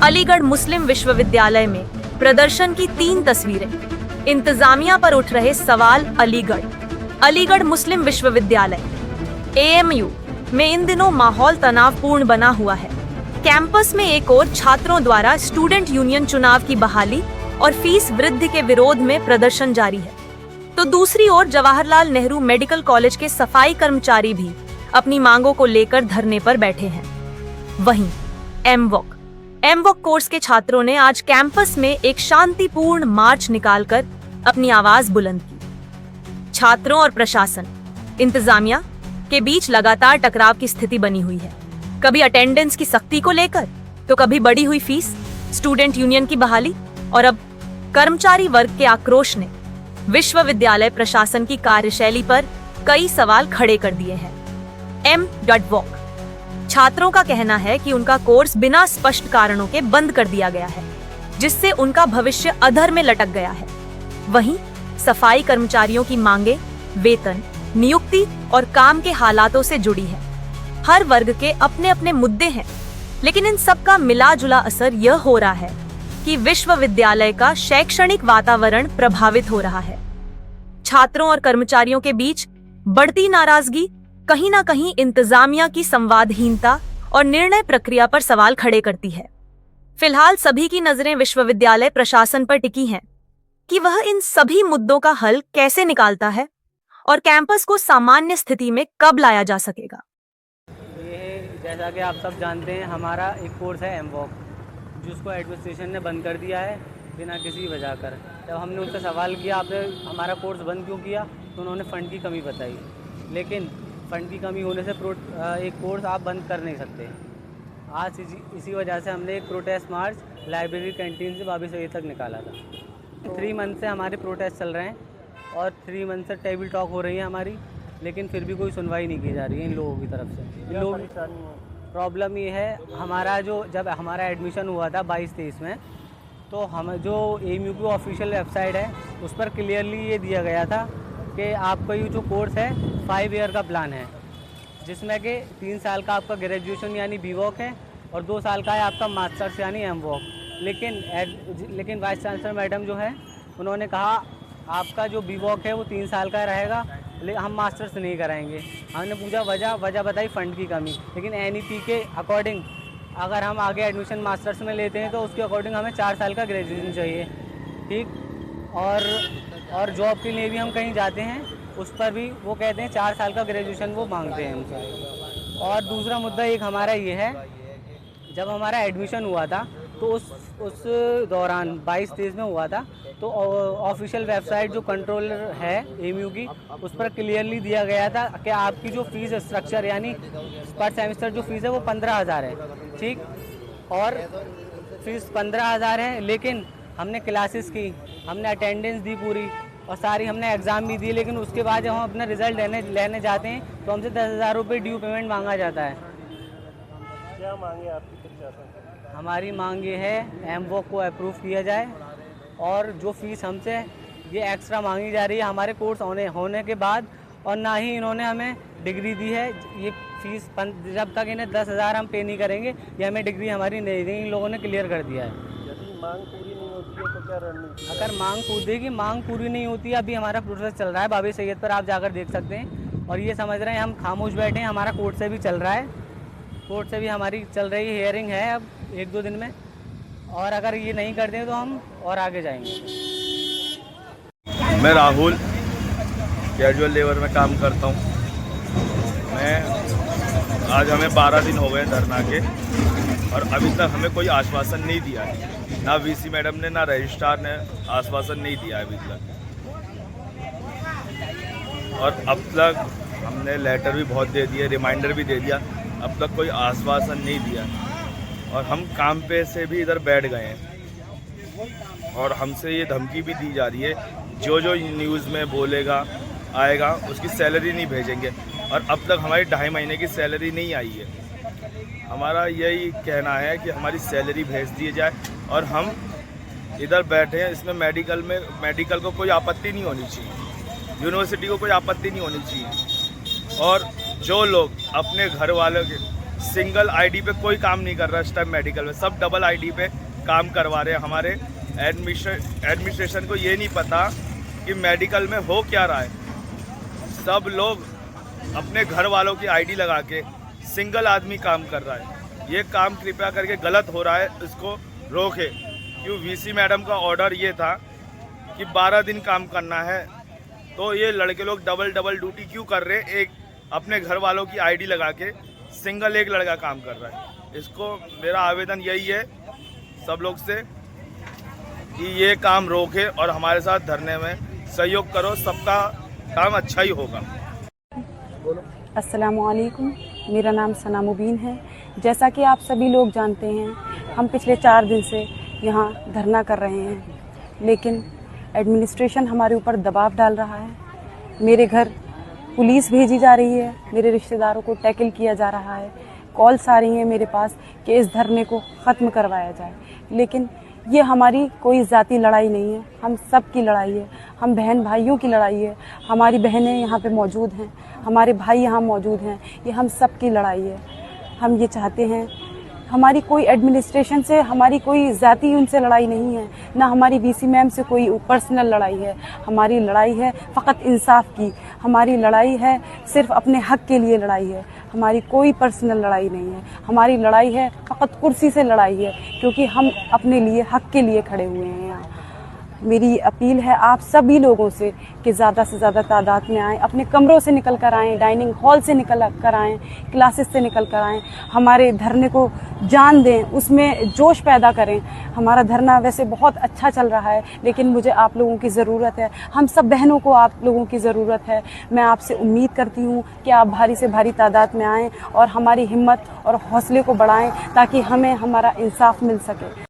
अलीगढ़ मुस्लिम विश्वविद्यालय में प्रदर्शन की 3 तस्वीरें। इंतजामिया पर उठ रहे सवाल। अलीगढ़ मुस्लिम विश्वविद्यालय AMU में इन दिनों माहौल तनावपूर्ण बना हुआ है। कैंपस में एक ओर छात्रों द्वारा स्टूडेंट यूनियन चुनाव की बहाली और फीस वृद्धि के विरोध में प्रदर्शन जारी है, तो दूसरी ओर जवाहरलाल नेहरू मेडिकल कॉलेज के सफाई कर्मचारी भी अपनी मांगों को लेकर धरने पर बैठे हैं। वहीं एमवॉक कोर्स के छात्रों ने आज कैंपस में एक शांतिपूर्ण मार्च निकालकर अपनी आवाज बुलंद की। छात्रों और प्रशासन इंतजामिया के बीच लगातार टकराव की स्थिति बनी हुई है, कभी अटेंडेंस की सख्ती को लेकर, तो कभी बढ़ी हुई फीस, स्टूडेंट यूनियन की बहाली और अब कर्मचारी वर्ग के आक्रोश ने विश्वविद्यालय प्रशासन की कार्यशैली पर कई सवाल खड़े कर दिए हैं। M.Walk छात्रों का कहना है कि उनका कोर्स बिना स्पष्ट कारणों के बंद कर दिया गया है, जिससे उनका भविष्य अधर में लटक गया है। वहीं सफाई कर्मचारियों की मांगे वेतन, नियुक्ति और काम के हालातों से जुड़ी है। हर वर्ग के अपने अपने मुद्दे हैं, लेकिन इन सब का मिला जुला असर यह हो रहा है कि विश्वविद्यालय का शैक्षणिक वातावरण प्रभावित हो रहा है। छात्रों और कर्मचारियों के बीच बढ़ती नाराजगी कहीं ना कहीं इंतजामिया की संवादहीनता और निर्णय प्रक्रिया पर सवाल खड़े करती है। फिलहाल सभी की नजरें विश्वविद्यालय प्रशासन पर टिकी हैं कि वह इन सभी मुद्दों का हल कैसे निकालता है और कैंपस को सामान्य स्थिति में कब लाया जा सकेगा। ये जैसा कि आप सब जानते हैं, हमारा एक कोर्स है M.Walk, जिसको एडमिनिस्ट्रेशन ने बंद कर दिया है बिना किसी वजह कर। जब हमने उनसे सवाल किया आपने हमारा कोर्स बंद क्यों किया, तो उन्होंने फ़ंड की कमी बताई। लेकिन फ़ंड की कमी होने से एक कोर्स आप बंद कर नहीं सकते। आज इसी वजह से हमने एक प्रोटेस्ट मार्च लाइब्रेरी कैंटीन से बाबी सईद तक निकाला था। 3 मंथ से हमारे प्रोटेस्ट चल रहे हैं और 3 मंथ से टेबल टॉक हो रही है हमारी, लेकिन फिर भी कोई सुनवाई नहीं की जा रही है इन लोगों की तरफ से। प्रॉब्लम ये है, जब हमारा एडमिशन हुआ था 22-23 में, तो हम जो AMU की ऑफिशियल वेबसाइट है उस पर क्लियरली ये दिया गया था कि आपका ये जो कोर्स है 5 ईयर का प्लान है, जिसमें कि 3 साल का आपका ग्रेजुएशन यानी B.Walk है और 2 साल का है आपका मास्टर्स यानी M.Walk। लेकिन वाइस चांसलर मैडम जो है उन्होंने कहा आपका जो B.Walk है वो 3 साल का रहेगा, लेकिन हम मास्टर्स नहीं कराएंगे। हमने पूछा वजह बताई फ़ंड की कमी। लेकिन NEP के अकॉर्डिंग अगर हम आगे एडमिशन मास्टर्स में लेते हैं तो उसके अकॉर्डिंग हमें 4 साल का ग्रेजुएशन चाहिए, ठीक। और जॉब के लिए भी हम कहीं जाते हैं उस पर भी वो कहते हैं 4 साल का ग्रेजुएशन वो मांगते हैं हमसे। और दूसरा मुद्दा एक हमारा ये है, जब हमारा एडमिशन हुआ था तो उस दौरान 22-23 में हुआ था, तो ऑफिशियल वेबसाइट जो कंट्रोलर है AMU की उस पर क्लियरली दिया गया था कि आपकी जो फीस स्ट्रक्चर यानी पर सेमेस्टर जो फीस है वो 15,000 है, ठीक। और फीस 15,000 है, लेकिन हमने क्लासेस की, हमने अटेंडेंस दी पूरी और सारी हमने एग्ज़ाम भी दिए, लेकिन उसके बाद जब हम अपना रिज़ल्ट लेने जाते हैं तो हमसे 10,000 रुपये ड्यू पेमेंट मांगा जाता है। क्या मांगे आपकी प्रशासन? हमारी मांग ये है M.Walk को अप्रूव किया जाए और जो फ़ीस हमसे ये एक्स्ट्रा मांगी जा रही है हमारे कोर्स होने के बाद, और ना ही इन्होंने हमें डिग्री दी है। ये फ़ीस जब तक इन्हें 10,000 हम पे नहीं करेंगे ये हमें डिग्री हमारी नहीं देंगे, इन लोगों ने क्लियर कर दिया है। यदि मांग पूरी नहीं होती है तो क्या रणनीति? अगर मांग पूरी नहीं होती है, अभी हमारा प्रोसेस चल रहा है बाबी सैयद पर, आप जाकर देख सकते हैं। और ये समझ रहे हैं हम खामोश बैठे हैं, हमारा कोर्ट से भी चल रहा है, कोर्ट से भी हमारी चल रही हियरिंग है अब 1-2 दिन में, और अगर ये नहीं करते हैं तो हम और आगे जाएंगे। मैं राहुल कैजुअल लेबर में काम करता हूँ। आज हमें 12 दिन हो गए धरना के और अभी तक हमें कोई आश्वासन नहीं दिया है, ना VC मैडम ने ना रजिस्ट्रार ने आश्वासन नहीं दिया है अभी तक। और अब तक हमने लेटर भी बहुत दे दिए, रिमाइंडर भी दे दिया, अब तक कोई आश्वासन नहीं दिया। और हम काम पे से भी इधर बैठ गए हैं और हमसे ये धमकी भी दी जा रही है, जो न्यूज़ में बोलेगा आएगा उसकी सैलरी नहीं भेजेंगे। और अब तक हमारी 2.5 महीने की सैलरी नहीं आई है। हमारा यही कहना है कि हमारी सैलरी भेज दी जाए और हम इधर बैठे हैं। इसमें मेडिकल को कोई आपत्ति नहीं होनी चाहिए, यूनिवर्सिटी को कोई आपत्ति नहीं होनी चाहिए। और जो लोग अपने घर वालों के सिंगल आईडी पे कोई काम नहीं कर रहा इस टाइम मेडिकल में, सब डबल आईडी पे काम करवा रहे हैं। हमारे एडमिनिस्ट्रेशन को ये नहीं पता कि मेडिकल में हो क्या रहा है। सब लोग अपने घर वालों की आईडी लगा के सिंगल आदमी काम कर रहा है। ये काम कृपया करके गलत हो रहा है, इसको रोके। क्यों वीसी मैडम का ऑर्डर ये था कि 12 दिन काम करना है, तो ये लड़के लोग डबल ड्यूटी क्यों कर रहे हैं? एक अपने घर वालों की आईडी लगा के सिंगल एक लड़का काम कर रहा है। इसको मेरा आवेदन यही है सब लोग से कि ये काम रोके और हमारे साथ धरने में सहयोग करो, सबका काम अच्छा ही होगा। अस्सलामुअलैकुम, मेरा नाम सना मुबीन है। जैसा कि आप सभी लोग जानते हैं, हम पिछले 4 दिन से यहाँ धरना कर रहे हैं, लेकिन एडमिनिस्ट्रेशन हमारे ऊपर दबाव डाल रहा है। मेरे घर पुलिस भेजी जा रही है, मेरे रिश्तेदारों को टैकल किया जा रहा है, कॉल्स आ रही हैं मेरे पास कि इस धरने को ख़त्म करवाया जाए। लेकिन ये हमारी कोई ज़ाती लड़ाई नहीं है, हम सब की लड़ाई है, हम बहन भाइयों की लड़ाई है। हमारी बहनें यहाँ पे मौजूद हैं, हमारे भाई यहाँ मौजूद हैं, ये हम सब की लड़ाई है। हम ये चाहते हैं, हमारी कोई एडमिनिस्ट्रेशन से हमारी कोई ज़ाती उनसे लड़ाई नहीं है, ना हमारी वीसी मैम से कोई पर्सनल लड़ाई है। हमारी लड़ाई है फ़कत इंसाफ की, हमारी लड़ाई है सिर्फ अपने हक़ के लिए लड़ाई है, हमारी कोई पर्सनल लड़ाई नहीं है। हमारी लड़ाई है फ़कत कुर्सी से लड़ाई है, क्योंकि हम अपने लिए हक़ के लिए खड़े हुए हैं यहाँ। मेरी अपील है आप सभी लोगों से कि ज़्यादा से ज़्यादा तादाद में आएँ, अपने कमरों से निकल कर आएँ, डाइनिंग हॉल से निकल कर आएँ, क्लासेस से निकल कर आएँ, हमारे धरने को जान दें, उसमें जोश पैदा करें। हमारा धरना वैसे बहुत अच्छा चल रहा है, लेकिन मुझे आप लोगों की ज़रूरत है, हम सब बहनों को आप लोगों की ज़रूरत है। मैं आपसे उम्मीद करती हूँ कि आप भारी से भारी तादाद में आएँ और हमारी हिम्मत और हौसले को बढ़ाएँ, ताकि हमें हमारा इंसाफ मिल सके।